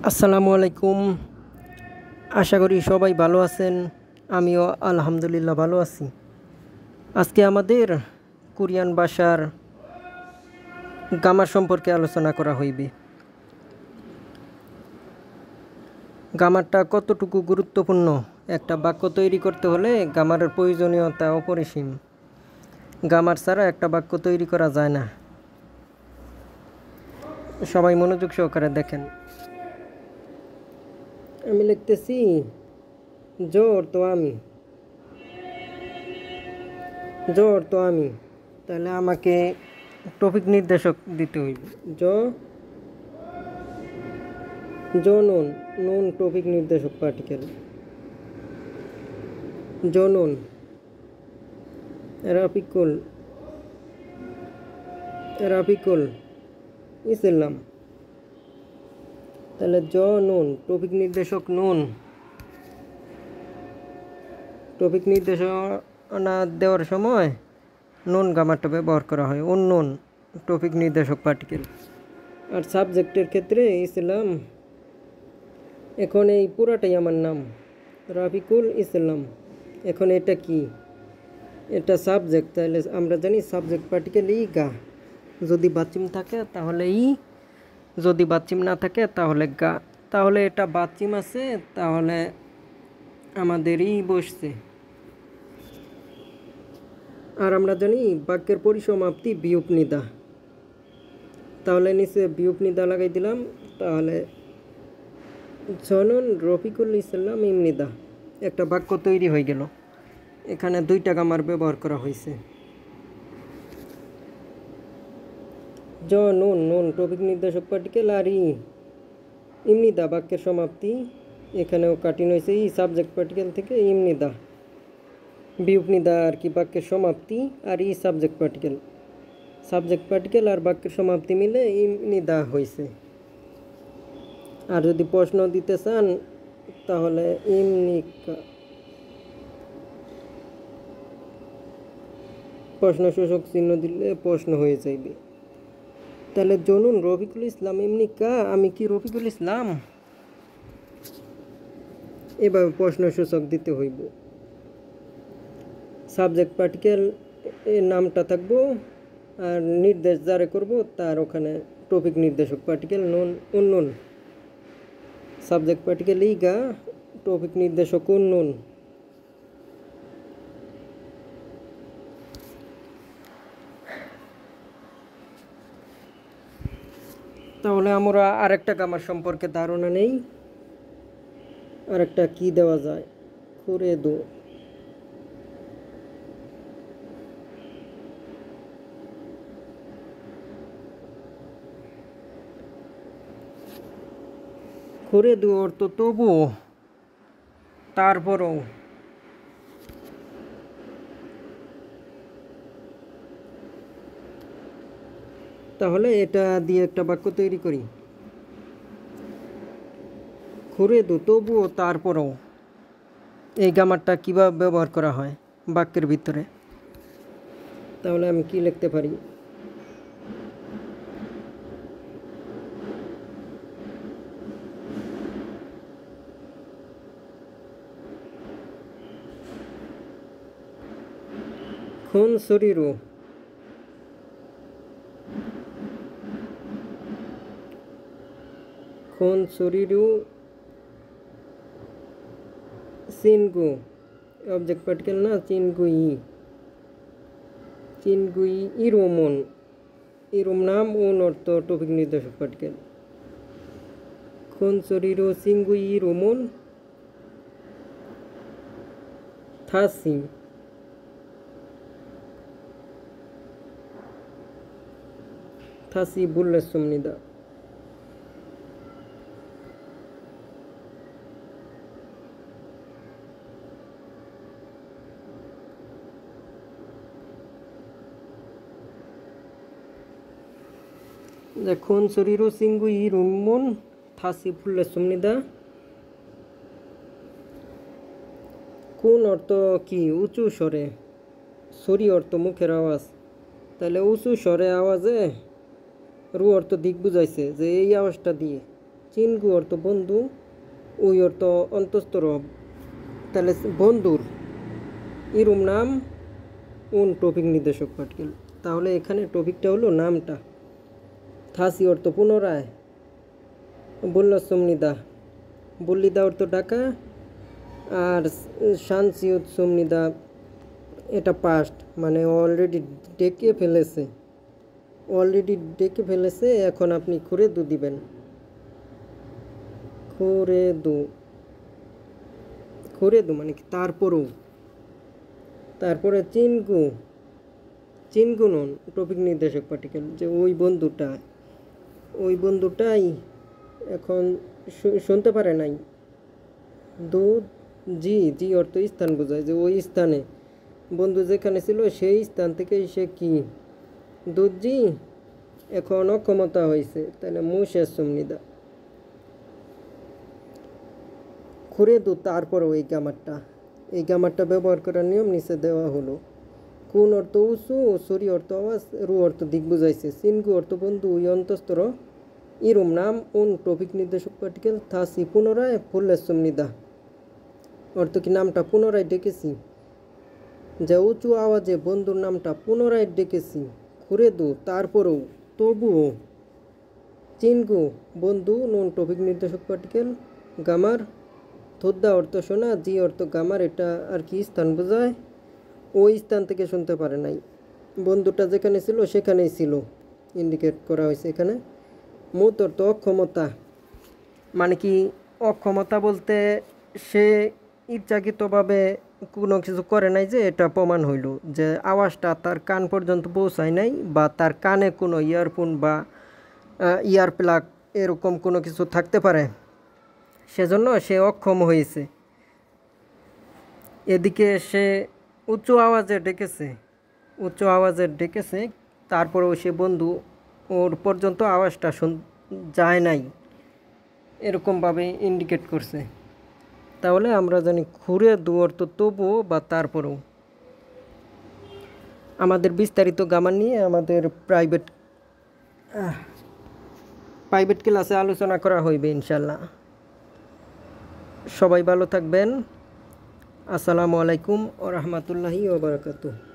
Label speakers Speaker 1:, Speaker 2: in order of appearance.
Speaker 1: আসসালামু আলাইকুম। আশা করি সবাই ভালো আছেন। আমিও আলহামদুলিল্লাহ ভালো আছি। আজকে আমাদের কোরিয়ান ভাষার গ্রামার সম্পর্কে আলোচনা করা হইবে। গ্রামারটা কতটুকু গুরুত্বপূর্ণ, একটা বাক্য তৈরি করতে হলে গ্রামারের প্রয়োজনীয়তা অপরিসীম। গ্রামার ছাড়া একটা বাক্য তৈরি করা যায় না। সবাই মনোযোগ সহকারে দেখেন। আমি লিখতেছি জোর তো আমি, তাহলে আমাকে টপিক নির্দেশক দিতে হইবে। নুন নুন টপিক নির্দেশক পার্টিকেল। নুন রাফিকুল ইসলাম। তাহলে নুন টপিক নির্দেশক নুন। টপিক নির্দেশনা দেওয়ার সময় নুন গ্রামারটা ব্যবহার করা হয়। নুন টপিক নির্দেশক পার্টিকেল। আর সাবজেক্টের ক্ষেত্রে ইসলাম। এখন এই পুরাটাই আমার নাম, রাফিকুল ইসলাম। এখন এটা কি? এটা সাবজেক্ট। তাহলে আমরা জানি সাবজেক্ট পার্টিকেল ই গা। যদি বাচিম থাকে তাহলে ই, যদি বাচিম না থাকে তাহলে গা। তাহলে এটা বাচিম আছে, তাহলে আমাদের ই বসছে। আর আমরা জানি বাক্যের পরিসমাপ্তি বিয়োগ নিদা। তাহলে নিচে বিয়োগ নিদা লাগাই দিলাম। তাহলে জনন রফিকুল ইসলাম ইমনিদা, একটা বাক্য তৈরি হয়ে গেল। এখানে দুইটা গ্রামার ব্যবহার করা হয়েছে। নুন নুন টপিক নির্দেশক পার্টিকেল আর ইমনিদা বাক্যের সমাপ্তি। এখানেও কাটিং হয়েছে ই সাবজেক্ট পার্টিকেল থেকে ইমনিদা বিয়োগ নিদা আর কি বাক্যের সমাপ্তি। আর ই সাবজেক্ট পার্টিকেল আর বাক্যের সমাপ্তি মিলে ইমনিদা হয়েছে। আর যদি প্রশ্ন দিতে চান তাহলে ইমনিকা প্রশ্ন সূচক চিহ্ন দিলে প্রশ্ন হয়ে যাইবে। তাহলে জনুন রফিকুল ইসলাম ইমনিকা, আমি কি রফিকুল ইসলাম? এভাবে প্রশ্ন সূচক দিতে হইব। সাবজেক্ট পার্টিকেল এর নামটা থাকবো, আর নির্দেশ যারে করব তার ওখানে টপিক নির্দেশক পার্টিকেল নুন উন্নুন। সাবজেক্ট পার্টিকেল ই গা, টপিক নির্দেশক উন্নুন। তাহলে আমরা আরেকটা গ্রামার সম্পর্কে ধারণা নেই। আরেকটা কি দেওয়া যায়? খুরেদু। খুরেদু অর্থ তবুও, তারপরও। তাহলে এটা দিয়ে একটা বাক্য তৈরি করি। খুরেদু তবুও তারপরও। এই গ্রামারটা কীভাবে ব্যবহার করা হয় বাক্যের ভিতরে? তাহলে আমি কি লিখতে পারি? খন শরীরও চিনগু অবজেক্ট পার্টিকেল না, চিনগুই ইরোমন। ইরোম নাম ওন অর্থ টপিক নির্দেশক পার্টিকেল। খন শরীরও চিনগুই ইরোমন থাসি। থাসি বুল্লে সুমনিদা। দেখুন শরীরও সিঙ্গু ই রুমন থাসি ফুল্লে সুমনিদা। কোন অর্থ কি? উঁচু স্বরে। সরি অর্থ মুখের আওয়াজ। তাহলে উঁচু স্বরে আওয়াজে রু অর্থ দিক বুঝাইছে যে এই আওয়াজটা দিয়ে। চিনগু অর্থ বন্ধু, ওই অর্থ অন্তস্তর, তাহলে বন্ধুর ইরুম নাম উন টপিক নির্দেশক পার্টিকেল। তাহলে এখানে টপিকটা হলো নামটা। থাসি অর্থ পুনরায়, বল্লাসমনিদা, বল্লিদা অর্থ ডাকা, আর শানসিয়ত সমনিদা এটা পাস্ট, মানে অলরেডি ডেকে ফেলেছে, এখন আপনি খুরেদু দিবেন। খুরেদু মানে কি তারপরে চিনগু নন টপিক নির্দেশক পার্টিকেল, যে ওই বন্ধুটাই এখন শুনতে পারে নাই। জি অর্থ স্থান বোঝায়, যে ওই স্থানে বন্ধু যেখানে ছিল সেই স্থান থেকে সে কি দুধজি এখন অক্ষমতা হয়েছে, তাহলে মুশের সুমনিদা। খুরেদু তারপরে এই গামারটা ব্যবহার করার নিয়ম নিচে দেওয়া হলো। কোন অর্থ উঁচু, সরি অর্থ আওয়াজ, রু অর্থ দিক বুঝাইছে, চিনগু অর্থ বন্ধু, ওই অন্তস্তর, ইরুম নাম উন টপিক নির্দেশক পার্টিকেল, থাসি পুনরায়, ফুল্লেসুমনিদা অর্থ কি নামটা পুনরায় ডেকেছি, যে উঁচু আওয়াজে বন্ধুর নামটা পুনরায় ডেকেছি। খুরেদু তারপরেও, তবুও, চিনগু বন্ধু, নুন টপিক নির্দেশক পার্টিকেল, গামার, থোদ্দা অর্থ শোনা, জি অর্থ গামার, এটা আর কি স্থান বোঝায়, ওই স্থান থেকে শুনতে পারে নাই, বন্ধুটা যেখানে ছিল সেখানেই ছিল, ইন্ডিকেট করা হয়েছে এখানে। মুত অর্থ অক্ষমতা, মানে কি অক্ষমতা বলতে সে ইচ্ছাকৃতভাবে কোনো কিছু করে নাই, যে এটা প্রমাণ হইল যে আওয়াজটা তার কান পর্যন্ত পৌঁছায় নাই, বা তার কানে কোনো ইয়ারফোন বা ইয়ার প্লাগ এরকম কোনো কিছু থাকতে পারে, সেজন্য সে অক্ষম হয়েছে। এদিকে সে উঁচু আওয়াজে ডেকেছে, তারপরেও সে বন্ধু ওর পর্যন্ত আওয়াজটা যায় নাই, এরকমভাবে ইন্ডিকেট করছে। তাহলে আমরা জানি খুরেদু অর্থ তবুও বা তারপরেও। আমাদের বিস্তারিত গামার নিয়ে আমাদের প্রাইভেট ক্লাসে আলোচনা করা হইবে ইনশাল্লাহ। সবাই ভালো থাকবেন। আসসালামু আলাইকুম ওয়া রাহমাতুল্লাহি ওয়া বারাকাতুহু।